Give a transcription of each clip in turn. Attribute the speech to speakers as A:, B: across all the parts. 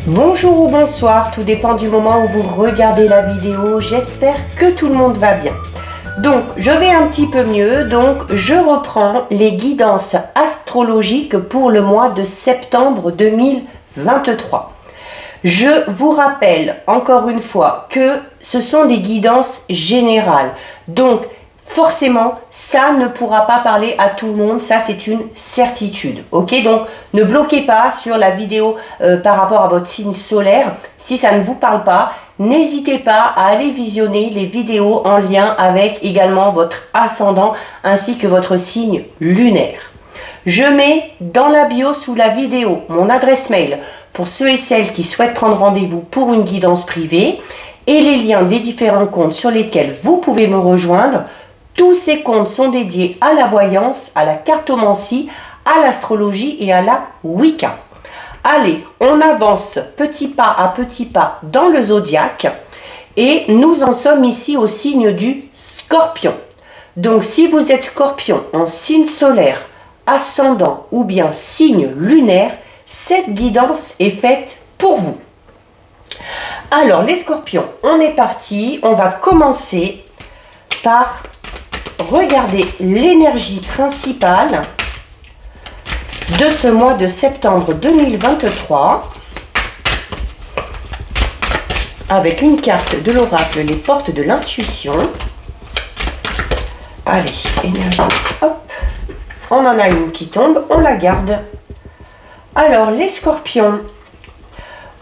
A: Bonjour ou bonsoir, tout dépend du moment où vous regardez la vidéo. J'espère que tout le monde va bien. Donc, je vais un petit peu mieux. Donc, je reprends les guidances astrologiques pour le mois de septembre 2023. Je vous rappelle encore une fois que ce sont des guidances générales. Donc, forcément, ça ne pourra pas parler à tout le monde, ça c'est une certitude. Ok, donc ne bloquez pas sur la vidéo par rapport à votre signe solaire. Si ça ne vous parle pas, n'hésitez pas à aller visionner les vidéos en lien avec également votre ascendant ainsi que votre signe lunaire. Je mets dans la bio sous la vidéo mon adresse mail pour ceux et celles qui souhaitent prendre rendez-vous pour une guidance privée et les liens des différents comptes sur lesquels vous pouvez me rejoindre. Tous ces comptes sont dédiés à la voyance, à la cartomancie, à l'astrologie et à la Wicca. Allez, on avance petit pas à petit pas dans le zodiaque et nous en sommes ici au signe du Scorpion. Donc si vous êtes Scorpion en signe solaire, ascendant ou bien signe lunaire, cette guidance est faite pour vous. Alors les Scorpions, on est parti, on va commencer par regardez l'énergie principale de ce mois de septembre 2023 avec une carte de l'oracle, les portes de l'intuition. Allez, énergie, hop, on en a une qui tombe, on la garde. Alors les Scorpions,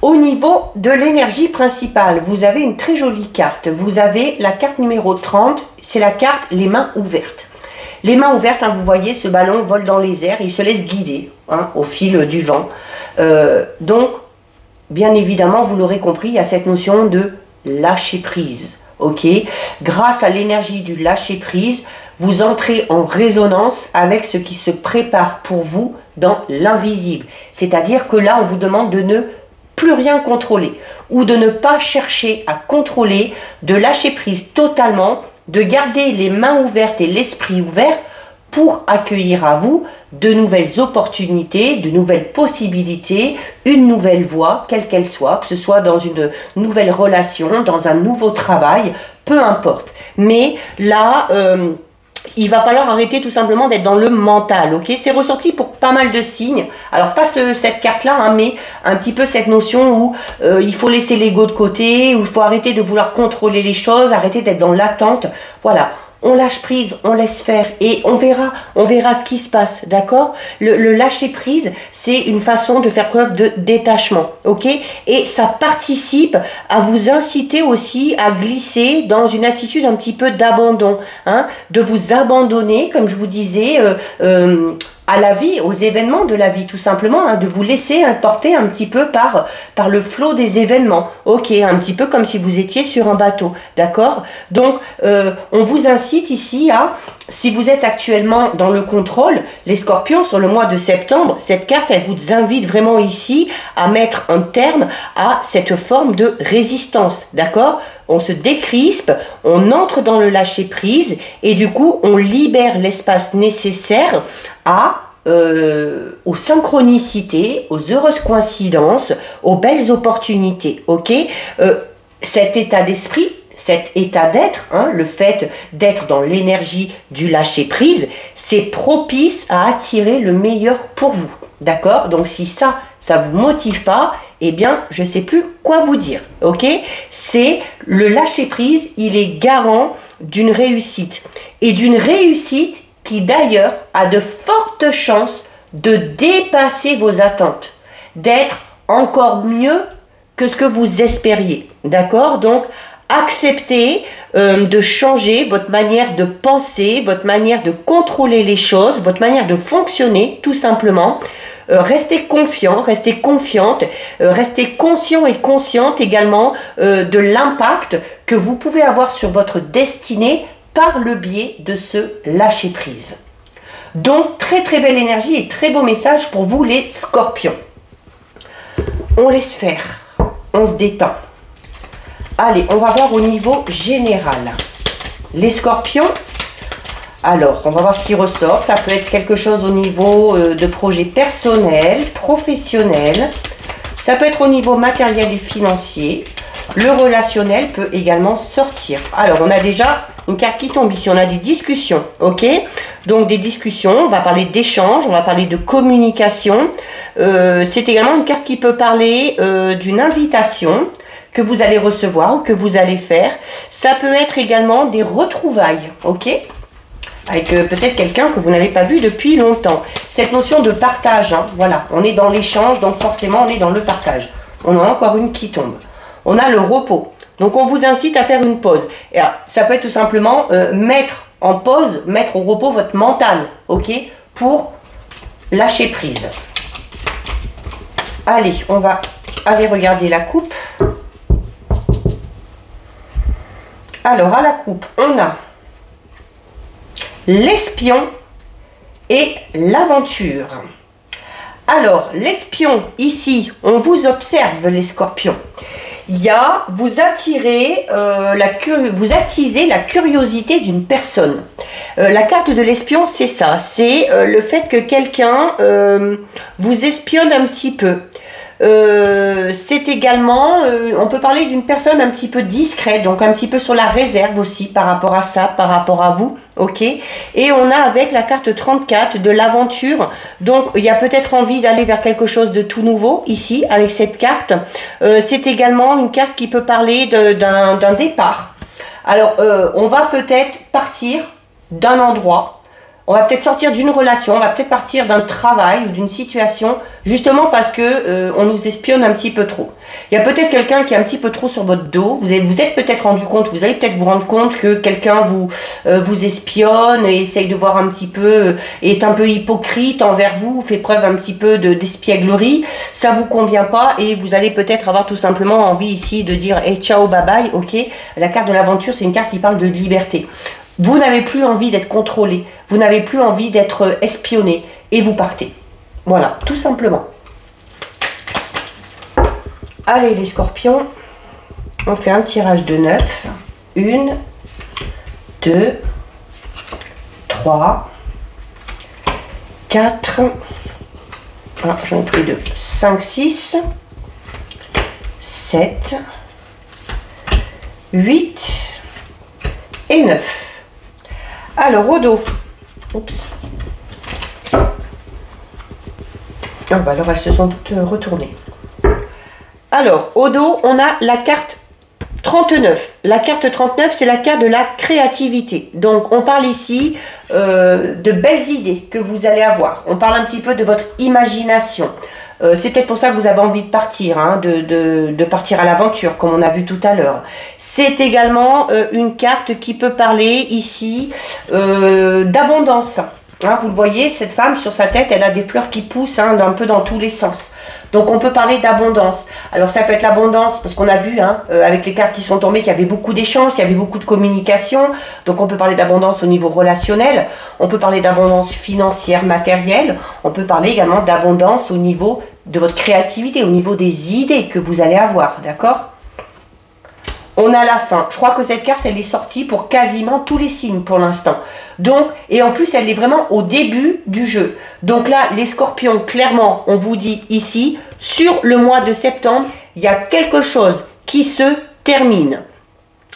A: au niveau de l'énergie principale, vous avez une très jolie carte. Vous avez la carte numéro 30, c'est la carte les mains ouvertes. Les mains ouvertes, hein, vous voyez, ce ballon vole dans les airs, il se laisse guider au fil du vent. Donc, bien évidemment, vous l'aurez compris, il y a cette notion de lâcher prise. Ok, grâce à l'énergie du lâcher prise, vous entrez en résonance avec ce qui se prépare pour vous dans l'invisible. C'est-à-dire que là, on vous demande de ne plus rien contrôler ou de ne pas chercher à contrôler, de lâcher prise totalement, de garder les mains ouvertes et l'esprit ouvert pour accueillir à vous de nouvelles opportunités, de nouvelles possibilités, une nouvelle voie, quelle qu'elle soit, que ce soit dans une nouvelle relation, dans un nouveau travail, peu importe. Mais là, il va falloir arrêter tout simplement d'être dans le mental, ok? C'est ressorti pour pas mal de signes. Alors pas cette carte-là, hein, mais un petit peu cette notion où il faut laisser l'ego de côté, où il faut arrêter de vouloir contrôler les choses, arrêter d'être dans l'attente. Voilà, on lâche prise, on laisse faire et on verra ce qui se passe, d'accord? Le lâcher prise, c'est une façon de faire preuve de détachement, ok? Et ça participe à vous inciter aussi à glisser dans une attitude un petit peu d'abandon, hein? De vous abandonner, comme je vous disais, à la vie, aux événements de la vie tout simplement, hein, de vous laisser porter un petit peu par le flot des événements, ok, un petit peu comme si vous étiez sur un bateau, d'accord? Donc on vous incite ici à, si vous êtes actuellement dans le contrôle, les Scorpions sur le mois de septembre, cette carte elle vous invite vraiment ici à mettre un terme à cette forme de résistance, d'accord? On se décrispe, on entre dans le lâcher prise et du coup on libère l'espace nécessaire aux synchronicités, aux heureuses coïncidences, aux belles opportunités, ok? Cet état d'esprit, cet état d'être, hein, le fait d'être dans l'énergie du lâcher prise, c'est propice à attirer le meilleur pour vous, d'accord? Donc si ça vous motive pas, eh bien, je sais plus quoi vous dire, ok? C'est le lâcher prise, il est garant d'une réussite et d'une réussite qui d'ailleurs a de fortes chances de dépasser vos attentes, d'être encore mieux que ce que vous espériez, d'accord? Donc, acceptez de changer votre manière de penser, votre manière de contrôler les choses, votre manière de fonctionner, tout simplement. Restez confiant, restez confiante, restez conscient et consciente également de l'impact que vous pouvez avoir sur votre destinée par le biais de ce lâcher prise. Donc très très belle énergie et très beau message pour vous les Scorpions. On laisse faire, on se détend. Allez, on va voir au niveau général. Les Scorpions, alors on va voir ce qui ressort. Ça peut être quelque chose au niveau de projet personnel, professionnel, Ça peut être au niveau matériel et financier. Le relationnel peut également sortir. Alors, on a déjà une carte qui tombe ici. On a des discussions, ok? Donc, des discussions. On va parler d'échange. On va parler de communication. C'est également une carte qui peut parler d'une invitation que vous allez recevoir ou que vous allez faire. Ça peut être également des retrouvailles, ok? Avec peut-être quelqu'un que vous n'avez pas vu depuis longtemps. Cette notion de partage, hein, voilà, on est dans l'échange, donc forcément on est dans le partage. On en a encore une qui tombe. On a le repos. Donc on vous incite à faire une pause. Et alors, ça peut être tout simplement mettre en pause, mettre au repos votre mental, ok? Pour lâcher prise. Allez, on va aller regarder la coupe. Alors, à la coupe, on a l'espion et l'aventure. Alors, l'espion, ici, on vous observe, les scorpions. Il y a, vous attisez la curiosité d'une personne. La carte de l'espion, c'est ça. C'est le fait que quelqu'un vous espionne un petit peu. C'est également, on peut parler d'une personne un petit peu discrète, donc un petit peu sur la réserve aussi par rapport à ça, par rapport à vous, ok? Et on a avec la carte 34 de l'aventure, donc il y a peut-être envie d'aller vers quelque chose de tout nouveau ici avec cette carte. C'est également une carte qui peut parler d'un départ. Alors on va peut-être partir d'un endroit. On va peut-être sortir d'une relation, on va peut-être partir d'un travail ou d'une situation, justement parce que on nous espionne un petit peu trop. Il y a peut-être quelqu'un qui est un petit peu trop sur votre dos, vous êtes peut-être rendu compte, vous allez peut-être vous rendre compte que quelqu'un vous espionne et essaye de voir un petit peu, est un peu hypocrite envers vous, fait preuve un petit peu d'espièglerie, ça vous convient pas et vous allez peut-être avoir tout simplement envie ici de dire hey, ciao, bye bye, ok. La carte de l'aventure, c'est une carte qui parle de liberté. Vous n'avez plus envie d'être contrôlé, vous n'avez plus envie d'être espionné et vous partez. Voilà, tout simplement. Allez les scorpions, on fait un tirage de 9. 1, 2, 3, 4, ah, j'en ai pris 2, 5, 6, 7, 8 et 9. Alors, au dos, oups. Ah bah alors, elles se sont retournées. Alors, au dos, on a la carte 39. La carte 39, c'est la carte de la créativité. Donc, on parle ici de belles idées que vous allez avoir. On parle un petit peu de votre imagination. C'est peut-être pour ça que vous avez envie de partir, hein, de partir à l'aventure, comme on a vu tout à l'heure. C'est également une carte qui peut parler ici d'abondance. Hein, vous le voyez, cette femme, sur sa tête, elle a des fleurs qui poussent hein, un peu dans tous les sens. Donc, on peut parler d'abondance. Alors, ça peut être l'abondance, parce qu'on a vu, hein, avec les cartes qui sont tombées, qu'il y avait beaucoup d'échanges, qu'il y avait beaucoup de communication. Donc, on peut parler d'abondance au niveau relationnel. On peut parler d'abondance financière, matérielle. On peut parler également d'abondance au niveau de votre créativité, au niveau des idées que vous allez avoir, d'accord ? On a la fin. Je crois que cette carte, elle est sortie pour quasiment tous les signes pour l'instant. Donc, et en plus, elle est vraiment au début du jeu. Donc là, les scorpions, clairement, on vous dit ici, sur le mois de septembre, il y a quelque chose qui se termine.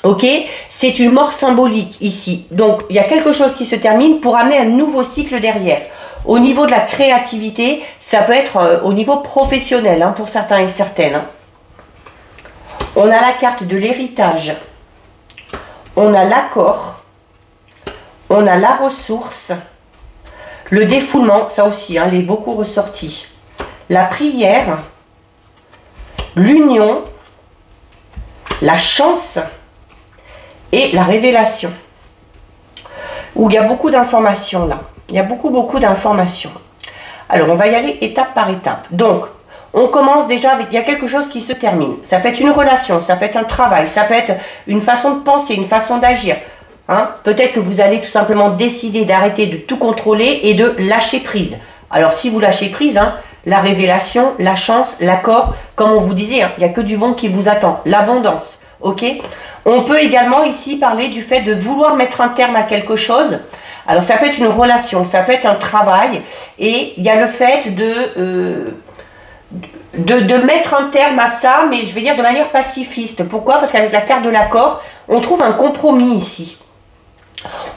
A: Ok? C'est une mort symbolique ici. Donc, il y a quelque chose qui se termine pour amener un nouveau cycle derrière. Au niveau de la créativité, ça peut être au niveau professionnel, hein, pour certains et certaines. Hein. On a la carte de l'héritage, on a l'accord, on a la ressource, le défoulement, ça aussi, hein, il est beaucoup ressorti, la prière, l'union, la chance et la révélation. Où il y a beaucoup d'informations là, il y a beaucoup d'informations. Alors on va y aller étape par étape. Donc, on commence déjà avec, il y a quelque chose qui se termine. Ça peut être une relation, ça peut être un travail, ça peut être une façon de penser, une façon d'agir. Hein? Peut-être que vous allez tout simplement décider d'arrêter de tout contrôler et de lâcher prise. Alors si vous lâchez prise, hein, la révélation, la chance, l'accord, comme on vous disait, hein, il n'y a que du bon qui vous attend. L'abondance, ok? On peut également ici parler du fait de vouloir mettre un terme à quelque chose. Alors ça peut être une relation, ça peut être un travail. Et il y a le fait de... de mettre un terme à ça, mais je vais dire de manière pacifiste. Pourquoi? Parce qu'avec la carte de l'accord, on trouve un compromis ici.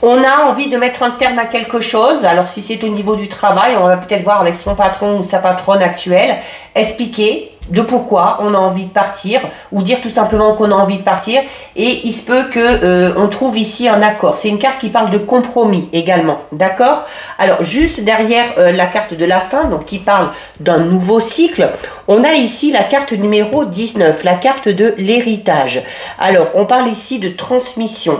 A: On a envie de mettre un terme à quelque chose. Alors si c'est au niveau du travail, on va peut-être voir avec son patron ou sa patronne actuelle, expliquer de pourquoi on a envie de partir, ou dire tout simplement qu'on a envie de partir, et il se peut que on trouve ici un accord. C'est une carte qui parle de compromis également, d'accord? Alors juste derrière la carte de la fin, donc qui parle d'un nouveau cycle, on a ici la carte numéro 19, la carte de l'héritage. Alors on parle ici de transmission.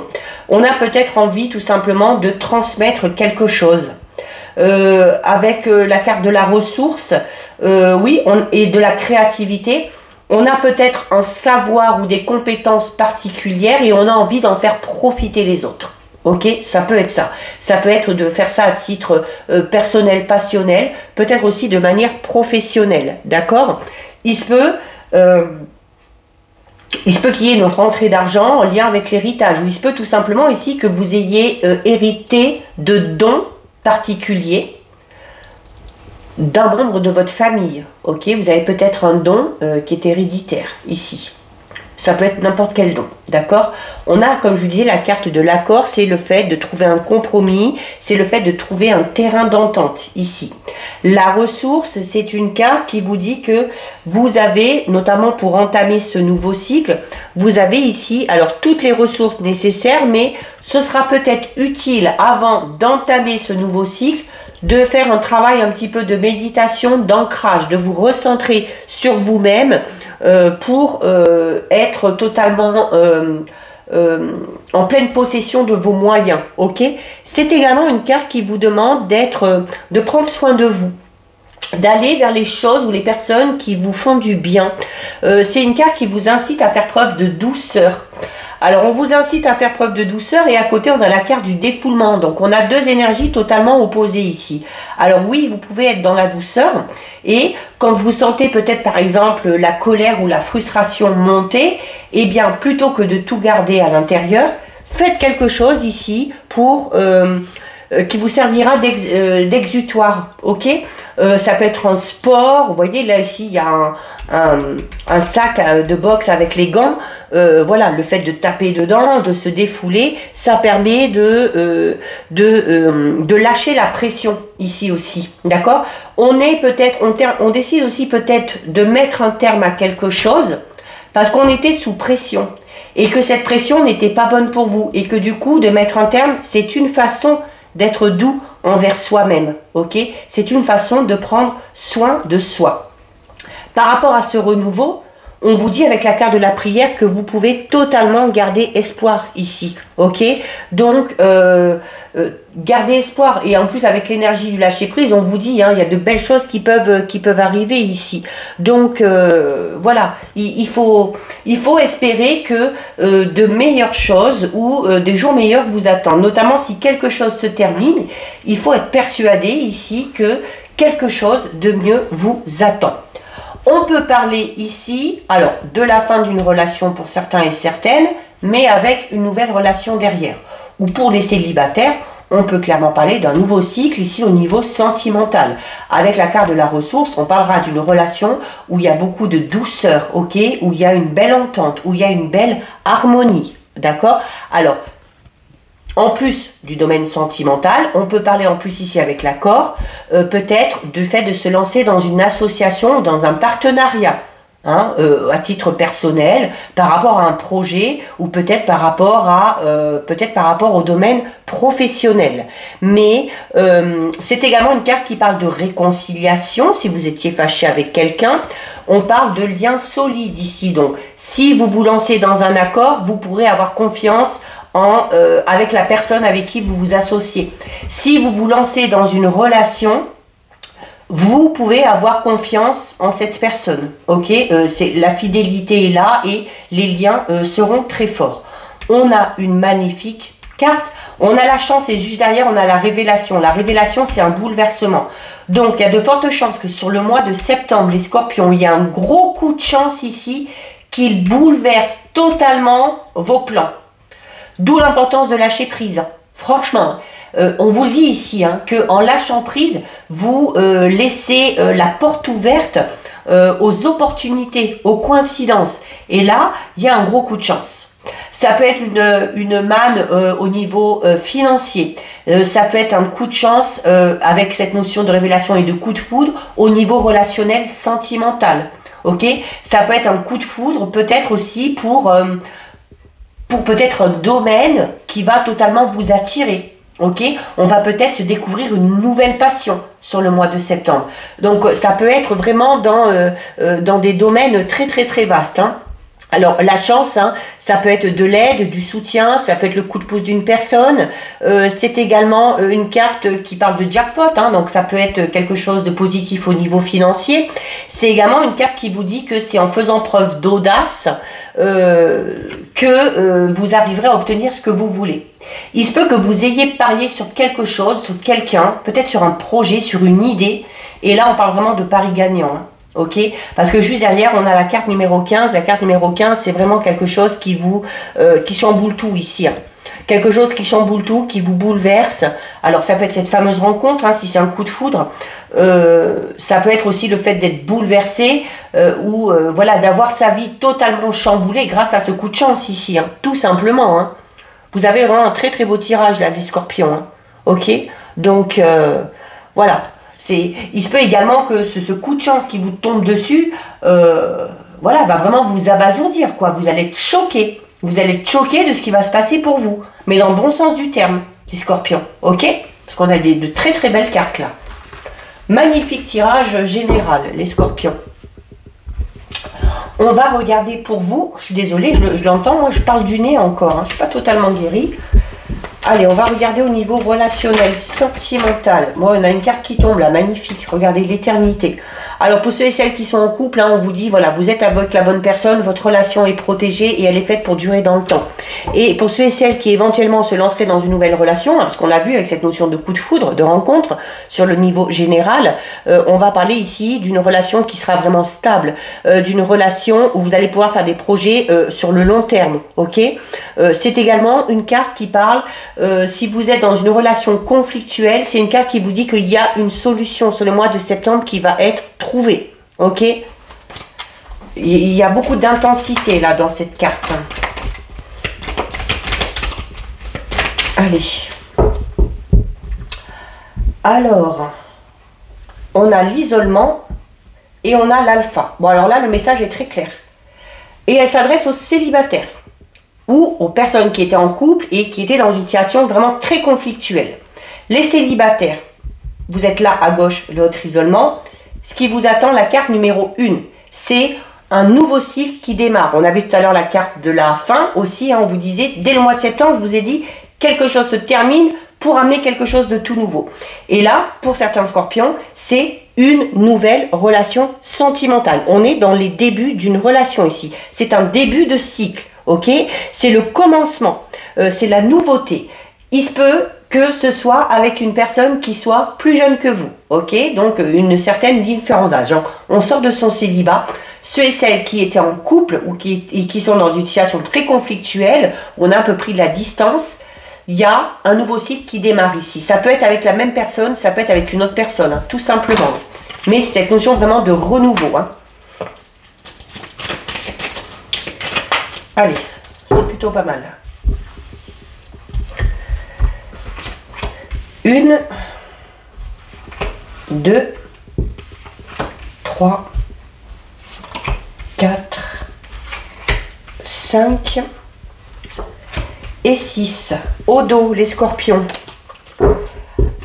A: On a peut-être envie tout simplement de transmettre quelque chose. Avec la carte de la ressource, oui, et de la créativité, on a peut-être un savoir ou des compétences particulières et on a envie d'en faire profiter les autres. Ok, ça peut être ça. Ça peut être de faire ça à titre personnel, passionnel, peut-être aussi de manière professionnelle, d'accord? Il se peut qu'il y ait une rentrée d'argent en lien avec l'héritage, ou il se peut tout simplement ici que vous ayez hérité de dons particulier d'un membre de votre famille. Ok, vous avez peut-être un don qui est héréditaire ici. Ça peut être n'importe quel don, d'accord? On a, comme je vous disais, la carte de l'accord, c'est le fait de trouver un compromis, c'est le fait de trouver un terrain d'entente ici. La ressource, c'est une carte qui vous dit que vous avez, notamment pour entamer ce nouveau cycle, vous avez ici, alors toutes les ressources nécessaires, mais ce sera peut-être utile avant d'entamer ce nouveau cycle, de faire un travail un petit peu de méditation, d'ancrage, de vous recentrer sur vous-même, pour être totalement en pleine possession de vos moyens. Ok, c'est également une carte qui vous demande de prendre soin de vous, d'aller vers les choses ou les personnes qui vous font du bien. C'est une carte qui vous incite à faire preuve de douceur. Alors on vous incite à faire preuve de douceur, et à côté on a la carte du défoulement. Donc on a deux énergies totalement opposées ici. Alors oui, vous pouvez être dans la douceur, et quand vous sentez peut-être par exemple la colère ou la frustration monter, eh bien plutôt que de tout garder à l'intérieur, faites quelque chose ici pour qui vous servira d'exutoire. Ok, ça peut être un sport. Vous voyez là, ici il y a un sac de boxe avec les gants. Voilà, le fait de taper dedans, de se défouler, ça permet de lâcher la pression ici aussi, d'accord? On décide aussi peut-être de mettre un terme à quelque chose parce qu'on était sous pression et que cette pression n'était pas bonne pour vous, et que du coup de mettre un terme, c'est une façon d'être doux envers soi-même, ok? C'est une façon de prendre soin de soi. Par rapport à ce renouveau, on vous dit avec la carte de la prière que vous pouvez totalement garder espoir ici, ok? Donc, gardez espoir, et en plus avec l'énergie du lâcher prise, on vous dit, hein, il y a de belles choses qui peuvent arriver ici. Donc, voilà, il faut espérer que de meilleures choses ou des jours meilleurs vous attendent. Notamment si quelque chose se termine, il faut être persuadé ici que quelque chose de mieux vous attend. On peut parler ici, alors, de la fin d'une relation pour certains et certaines, mais avec une nouvelle relation derrière. Ou pour les célibataires, on peut clairement parler d'un nouveau cycle ici au niveau sentimental. Avec la carte de la ressource, on parlera d'une relation où il y a beaucoup de douceur, ok, où il y a une belle entente, où il y a une belle harmonie, d'accord? Alors, en plus du domaine sentimental, on peut parler en plus ici avec l'accord, peut-être du fait de se lancer dans une association, dans un partenariat, hein, à titre personnel, par rapport à un projet, ou peut-être par rapport au domaine professionnel. Mais c'est également une carte qui parle de réconciliation, si vous étiez fâché avec quelqu'un. On parle de liens solides ici. Donc, si vous vous lancez dans un accord, vous pourrez avoir confiance avec la personne avec qui vous vous associez. Si vous vous lancez dans une relation, vous pouvez avoir confiance en cette personne. Ok, la fidélité est là et les liens seront très forts. On a une magnifique carte. On a la chance, et juste derrière, on a la révélation. La révélation, c'est un bouleversement. Donc, il y a de fortes chances que sur le mois de septembre, les scorpions, il y a un gros coup de chance ici qu'il bouleverse totalement vos plans. D'où l'importance de lâcher prise. Franchement, on vous le dit ici, hein, qu'en lâchant prise, vous laissez la porte ouverte aux opportunités, aux coïncidences. Et là, il y a un gros coup de chance. Ça peut être une manne au niveau financier. Ça peut être un coup de chance avec cette notion de révélation et de coup de foudre au niveau relationnel sentimental. Ok, ça peut être un coup de foudre peut-être aussi pour peut-être un domaine qui va totalement vous attirer. Ok, on va peut-être se découvrir une nouvelle passion sur le mois de septembre. Donc ça peut être vraiment dans des domaines très très très vastes. Hein. Alors la chance, hein, ça peut être de l'aide, du soutien, ça peut être le coup de pouce d'une personne. C'est également une carte qui parle de jackpot, hein, donc ça peut être quelque chose de positif au niveau financier. C'est également une carte qui vous dit que c'est en faisant preuve d'audace que vous arriverez à obtenir ce que vous voulez. Il se peut que vous ayez parié sur quelque chose, sur quelqu'un, peut-être sur un projet, sur une idée. Et là, on parle vraiment de pari gagnant. Hein. Ok, parce que juste derrière on a la carte numéro 15. La carte numéro 15, c'est vraiment quelque chose qui vous qui chamboule tout ici, hein. Quelque chose qui chamboule tout, qui vous bouleverse. Alors ça peut être cette fameuse rencontre, hein, si c'est un coup de foudre. Ça peut être aussi le fait d'être bouleversé ou voilà, d'avoir sa vie totalement chamboulée grâce à ce coup de chance ici, hein, tout simplement, hein. Vous avez vraiment un très très beau tirage là, les scorpions, hein. Ok, donc voilà. Il se peut également que ce coup de chance qui vous tombe dessus, voilà, va vraiment vous abasourdir, quoi. Vous allez être choqué. Vous allez être choqué de ce qui va se passer pour vous. Mais dans le bon sens du terme, les scorpions. Ok? Parce qu'on a de très très belles cartes là. Magnifique tirage général, les scorpions. On va regarder pour vous. Je suis désolée, je l'entends, moi je parle du nez encore. Hein, je ne suis pas totalement guérie. Allez, on va regarder au niveau relationnel, sentimental. Bon, on a une carte qui tombe là, magnifique. Regardez l'éternité. Alors, pour ceux et celles qui sont en couple, hein, on vous dit, voilà, vous êtes avec la bonne personne, votre relation est protégée et elle est faite pour durer dans le temps. Et pour ceux et celles qui éventuellement se lanceraient dans une nouvelle relation, hein, parce qu'on l'a vu avec cette notion de coup de foudre, de rencontre, sur le niveau général, on va parler ici d'une relation qui sera vraiment stable, d'une relation où vous allez pouvoir faire des projets sur le long terme, ok? C'est également une carte qui parle... si vous êtes dans une relation conflictuelle, c'est une carte qui vous dit qu'il y a une solution sur le mois de septembre qui va être trouvée. Ok? Il y a beaucoup d'intensité là dans cette carte. Allez. Alors, on a l'isolement et on a l'alpha. Bon, alors là, le message est très clair. Et elle s'adresse aux célibataires ou aux personnes qui étaient en couple et qui étaient dans une situation vraiment très conflictuelle. Les célibataires, vous êtes là à gauche, l'autre isolement. Ce qui vous attend, la carte numéro 1, c'est un nouveau cycle qui démarre. On avait tout à l'heure la carte de la fin aussi, hein, on vous disait, dès le mois de septembre, je vous ai dit, quelque chose se termine pour amener quelque chose de tout nouveau. Et là, pour certains scorpions, c'est une nouvelle relation sentimentale. On est dans les débuts d'une relation ici. C'est un début de cycle. Ok, c'est le commencement, c'est la nouveauté. Il se peut que ce soit avec une personne qui soit plus jeune que vous, ok, donc une certaine différence d'âge. On sort de son célibat. Ceux et celles qui étaient en couple ou qui sont dans une situation très conflictuelle, on a un peu pris de la distance, il y a un nouveau cycle qui démarre ici. Ça peut être avec la même personne, ça peut être avec une autre personne, hein, tout simplement. Mais c'est cette notion vraiment de renouveau, hein. Allez, c'est plutôt pas mal. 1, 2, 3, 4, 5 et 6. Au dos, les scorpions.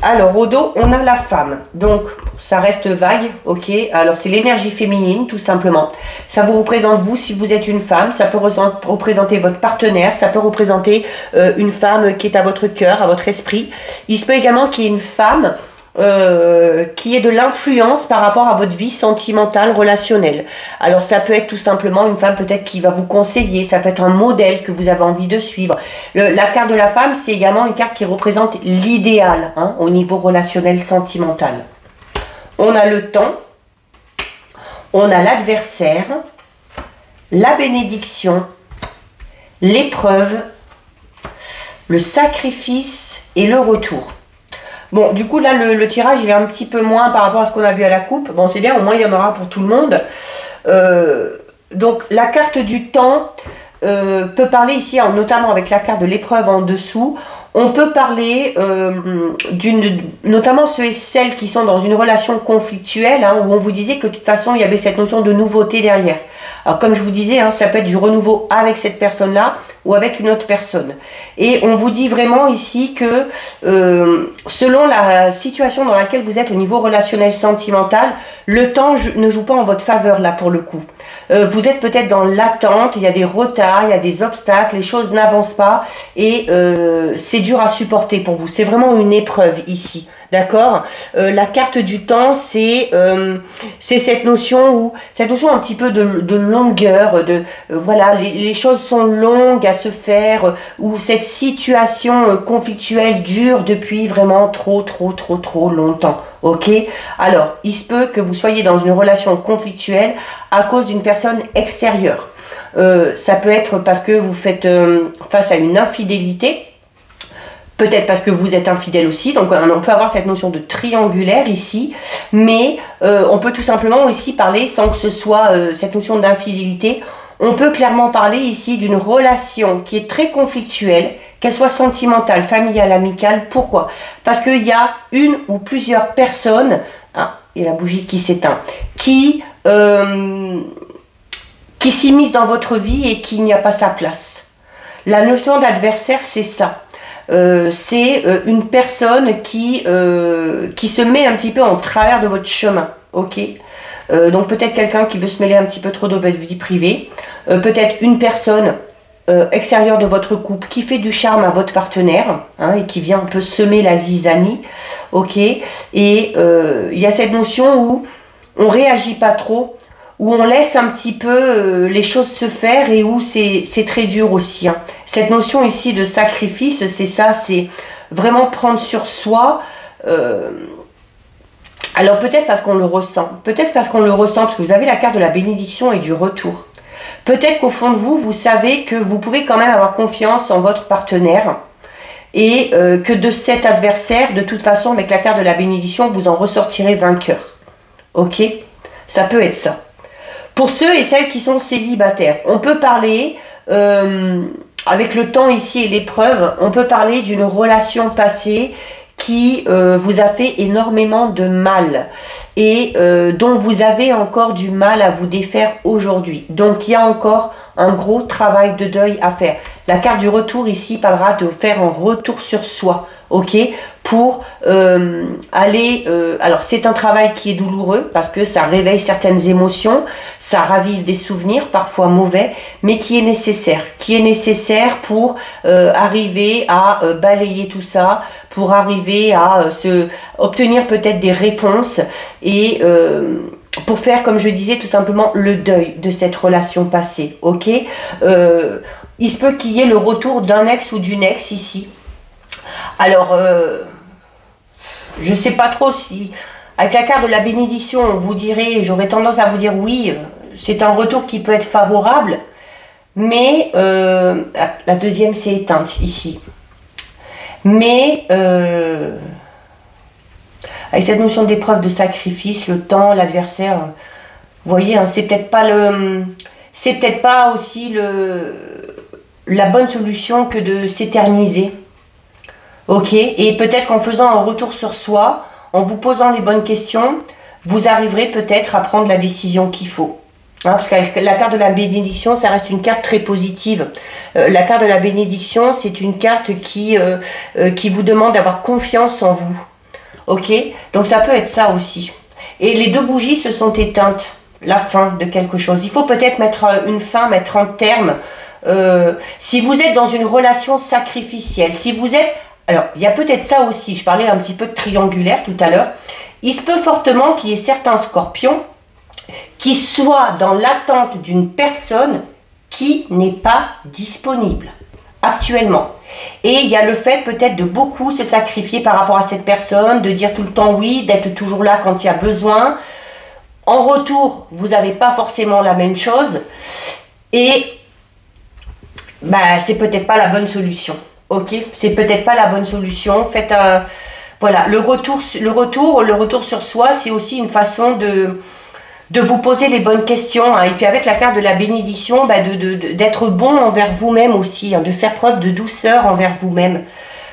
A: Alors, au dos, on a la femme. Donc, ça reste vague, ok. Alors, c'est l'énergie féminine, tout simplement. Ça vous représente vous, si vous êtes une femme. Ça peut représenter votre partenaire. Ça peut représenter une femme qui est à votre cœur, à votre esprit. Il se peut également qu'il y ait une femme qui ait de l'influence par rapport à votre vie sentimentale, relationnelle. Alors, ça peut être tout simplement une femme peut-être qui va vous conseiller. Ça peut être un modèle que vous avez envie de suivre. La carte de la femme, c'est également une carte qui représente l'idéal, hein, au niveau relationnel, sentimental. On a le temps, on a l'adversaire, la bénédiction, l'épreuve, le sacrifice et le retour. Bon, du coup, là, le tirage, il est un petit peu moins par rapport à ce qu'on a vu à la coupe. Bon, c'est bien, au moins, il y en aura pour tout le monde. Donc, la carte du temps peut parler ici, notamment avec la carte de l'épreuve en dessous. On peut parler notamment ceux et celles qui sont dans une relation conflictuelle, hein, où on vous disait que de toute façon, il y avait cette notion de nouveauté derrière. Alors, comme je vous disais, hein, ça peut être du renouveau avec cette personne-là ou avec une autre personne. Et on vous dit vraiment ici que selon la situation dans laquelle vous êtes au niveau relationnel sentimental, le temps ne joue pas en votre faveur là pour le coup. Vous êtes peut-être dans l'attente, il y a des retards, il y a des obstacles, les choses n'avancent pas et c'est dur à supporter pour vous. C'est vraiment une épreuve ici, d'accord? La carte du temps, c'est cette notion un petit peu de longueur, voilà, les choses sont longues à se faire, où cette situation conflictuelle dure depuis vraiment trop longtemps. Ok, alors il se peut que vous soyez dans une relation conflictuelle à cause d'une personne extérieure. Ça peut être parce que vous faites face à une infidélité, peut-être parce que vous êtes infidèle aussi, donc on peut avoir cette notion de triangulaire ici, mais on peut tout simplement aussi parler, sans que ce soit cette notion d'infidélité, on peut clairement parler ici d'une relation qui est très conflictuelle, qu'elle soit sentimentale, familiale, amicale. Pourquoi? Parce qu'il y a une ou plusieurs personnes, ah, et la bougie qui s'éteint, qui s'immiscent dans votre vie et qu'il n'y a pas sa place. La notion d'adversaire, c'est ça. C'est une personne qui se met un petit peu en travers de votre chemin, ok? Donc peut-être quelqu'un qui veut se mêler un petit peu trop de votre vie privée, peut-être une personne extérieure de votre couple qui fait du charme à votre partenaire, hein, et qui vient un peu semer la zizanie, ok? Et il y a cette notion où on réagit pas trop, où on laisse un petit peu les choses se faire et où c'est très dur aussi, hein. Cette notion ici de sacrifice, c'est ça, c'est vraiment prendre sur soi. Alors peut-être parce qu'on le ressent, parce que vous avez la carte de la bénédiction et du retour. Peut-être qu'au fond de vous, vous savez que vous pouvez quand même avoir confiance en votre partenaire et que de cet adversaire, de toute façon, avec la carte de la bénédiction, vous en ressortirez vainqueur. Ok? Ça peut être ça. Pour ceux et celles qui sont célibataires, on peut parler, avec le temps ici et l'épreuve, on peut parler d'une relation passée qui vous a fait énormément de mal et dont vous avez encore du mal à vous défaire aujourd'hui. Donc il y a encore un gros travail de deuil à faire. La carte du retour ici parlera de faire un retour sur soi, ok, pour aller... alors c'est un travail qui est douloureux parce que ça réveille certaines émotions, ça ravive des souvenirs parfois mauvais, mais qui est nécessaire pour arriver à balayer tout ça, pour arriver à obtenir peut-être des réponses et pour faire, comme je disais, tout simplement le deuil de cette relation passée, ok. Il se peut qu'il y ait le retour d'un ex ou d'une ex ici. Alors, je ne sais pas trop si, avec la carte de la bénédiction, on vous dirait, j'aurais tendance à vous dire oui, c'est un retour qui peut être favorable, mais la deuxième s'est éteinte ici. Mais avec cette notion d'épreuve, de sacrifice, le temps, l'adversaire, vous voyez, hein, c'est peut-être pas aussi la bonne solution que de s'éterniser. Ok, et peut-être qu'en faisant un retour sur soi, en vous posant les bonnes questions, vous arriverez peut-être à prendre la décision qu'il faut. Hein, parce que la carte de la bénédiction, ça reste une carte très positive. La carte de la bénédiction, c'est une carte qui vous demande d'avoir confiance en vous. Ok, donc ça peut être ça aussi. Et les deux bougies se sont éteintes. La fin de quelque chose. Il faut peut-être mettre une fin, mettre un terme. Si vous êtes dans une relation sacrificielle, si vous êtes... Alors, il y a peut-être ça aussi, je parlais un petit peu de triangulaire tout à l'heure. Il se peut fortement qu'il y ait certains scorpions qui soient dans l'attente d'une personne qui n'est pas disponible actuellement. Et il y a le fait peut-être de beaucoup se sacrifier par rapport à cette personne, de dire tout le temps oui, d'être toujours là quand il y a besoin. En retour, vous n'avez pas forcément la même chose. Et bah, c'est peut-être pas la bonne solution. Ok, c'est peut-être pas la bonne solution. Voilà, le retour sur soi, c'est aussi une façon de vous poser les bonnes questions. Hein. Et puis avec la carte de la bénédiction, bah d'être bon envers vous-même aussi, hein, de faire preuve de douceur envers vous-même.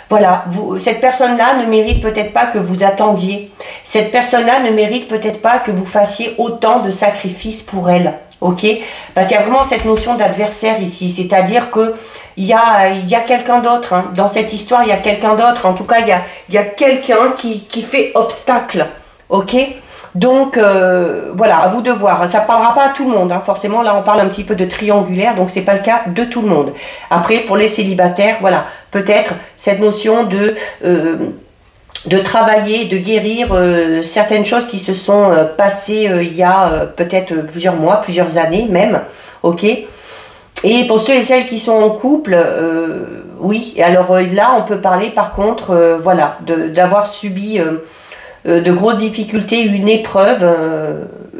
A: Voilà, cette personne-là ne mérite peut-être pas que vous attendiez. Cette personne-là ne mérite peut-être pas que vous fassiez autant de sacrifices pour elle. Ok? Parce qu'il y a vraiment cette notion d'adversaire ici. C'est-à-dire que il y a quelqu'un d'autre. Hein. Dans cette histoire, il y a quelqu'un d'autre. En tout cas, il y a quelqu'un qui fait obstacle. Ok? Donc, voilà, à vous de voir. Ça ne parlera pas à tout le monde. Hein. Forcément, là, on parle un petit peu de triangulaire, donc ce n'est pas le cas de tout le monde. Après, pour les célibataires, voilà, peut-être cette notion de travailler, de guérir certaines choses qui se sont passées il y a peut-être plusieurs mois, plusieurs années même. Ok ? Et pour ceux et celles qui sont en couple, oui. Alors là, on peut parler par contre, voilà, d'avoir subi... de grosses difficultés, une épreuve,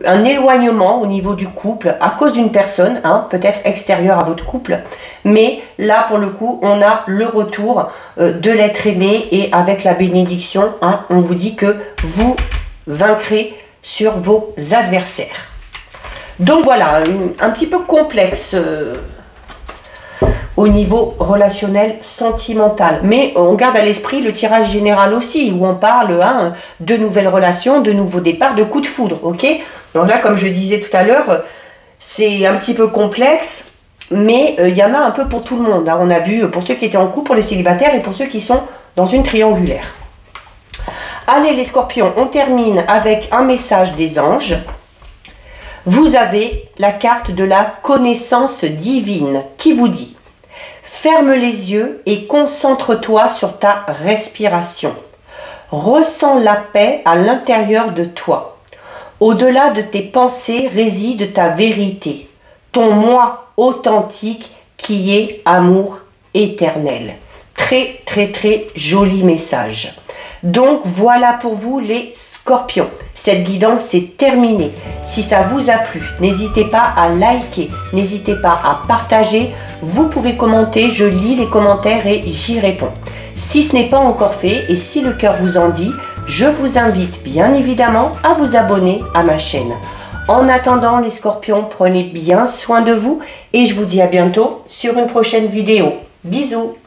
A: un éloignement au niveau du couple à cause d'une personne, hein, peut-être extérieure à votre couple, mais là pour le coup on a le retour de l'être aimé et avec la bénédiction, hein, on vous dit que vous vaincrez sur vos adversaires. Donc voilà, un petit peu complexe au niveau relationnel, sentimental. Mais on garde à l'esprit le tirage général aussi, où on parle hein, de nouvelles relations, de nouveaux départs, de coups de foudre. Ok? Donc là, comme je disais tout à l'heure, c'est un petit peu complexe, mais il y en a un peu pour tout le monde. Hein. On a vu pour ceux qui étaient en couple, pour les célibataires et pour ceux qui sont dans une triangulaire. Allez les scorpions, on termine avec un message des anges. Vous avez la carte de la connaissance divine qui vous dit: ferme les yeux et concentre-toi sur ta respiration. Ressens la paix à l'intérieur de toi. Au-delà de tes pensées réside ta vérité, ton moi authentique qui est amour éternel. Très très très joli message. Donc voilà pour vous les scorpions. Cette guidance est terminée. Si ça vous a plu, n'hésitez pas à liker, n'hésitez pas à partager. Vous pouvez commenter, je lis les commentaires et j'y réponds. Si ce n'est pas encore fait et si le cœur vous en dit, je vous invite bien évidemment à vous abonner à ma chaîne. En attendant les scorpions, prenez bien soin de vous et je vous dis à bientôt sur une prochaine vidéo. Bisous!